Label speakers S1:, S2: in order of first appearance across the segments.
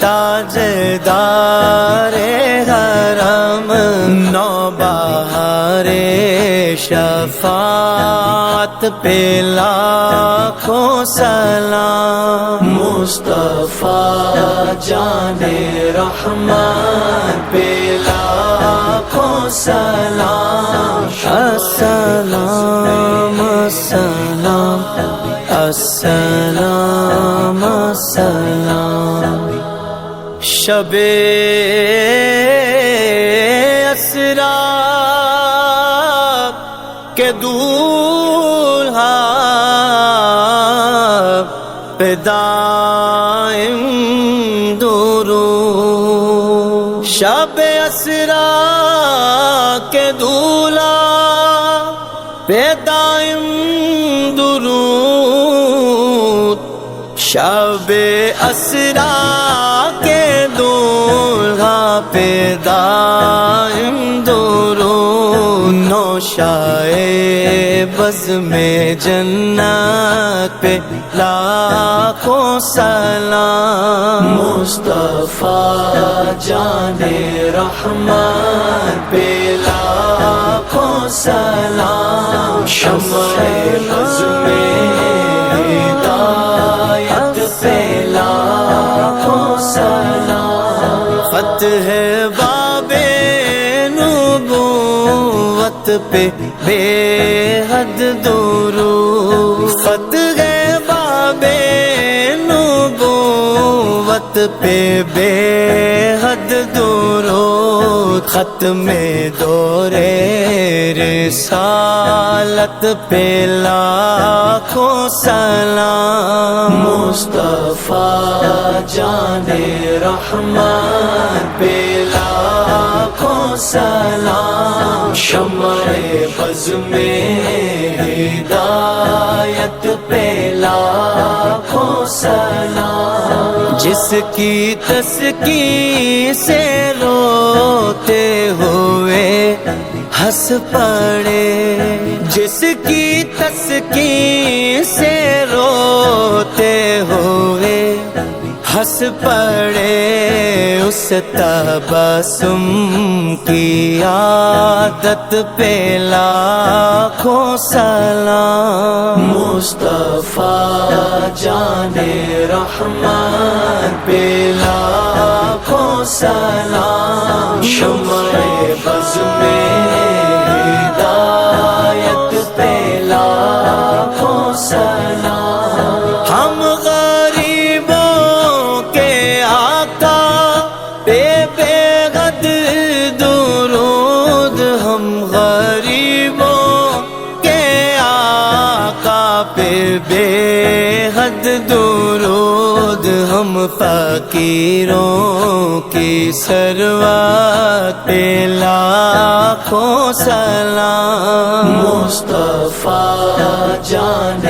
S1: تاجدار حرم نوبہار شفاعت پہ لاکھوں سلام مصطفیٰ جان رحمان پہ لاکھوں سلام السلام السلام السلام السلام شب اسریٰ کے دولہا پہ دائم درود شب اسریٰ کے دولہا پہ دائم درود شب اسریٰ کے دولہا پہ دائم درود نوشائے بزم جنت پہ لاکھوں سلام مصطفیٰ جان رحمان پہ لاکھوں سلام شمع بزم ہدایت پہ لاکھوں سلام فتح باب نبوت پہ بے حد درود فتح باب نبوت پہ بے حد درود ختم دور رسالت پہ لاکھوں سلام مصطفیٰ جان رحمان پہ لاکھوں سلام شمع بزم ہدایت پہ لاکھوں سلام جس کی تسکین سے روتے ہوئے ہنس پڑے جس کی تسکین سے روتے ہوئے ہنس پڑے اس تبسم کی عادت پہ لاکھوں سلام مصطفیٰ جان رحمان پہ لاکھوں سلام شمع بزم ہدایت پہ لاکھوں سلام ہم بے حد درود ہم فقیروں کی ثروت پہ لاکھوں سلام مصطفیٰ جان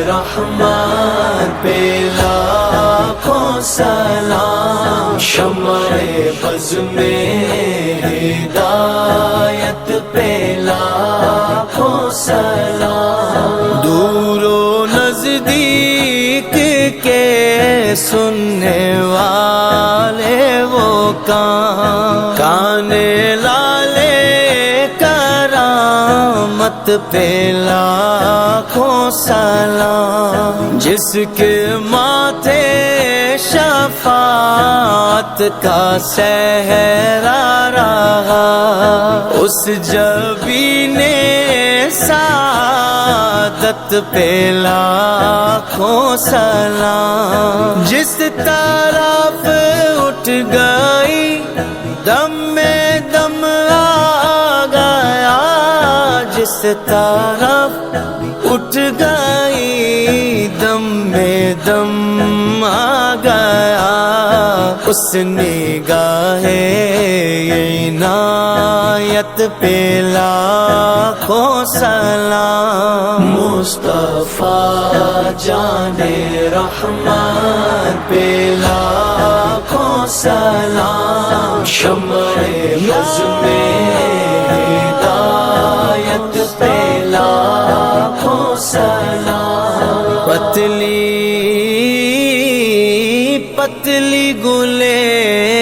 S1: رحمان پہ لاکھوں سلام شمع بزم ہدایت پہ لاکھوں سلام دور و نزدیک کے سننے والے وہ کان لالے کرامت پہ لاکھوں سلام جس کے ماتھے شفاعت کا صحرا رہا اس جبین سعادت پہ لاکھوں سلام جس طرف اٹھ گئی دم میں دم آ گیا جس طرف اٹھ گئی دم میں دم آ گیا اس نگاہ عنایت پہ لاکھوں سلام مصطفیٰ جان رحمان پہ لاکھوں سلام شمع بزم ہدایت پہ لاکھوں سلام پتلی پتلی گلے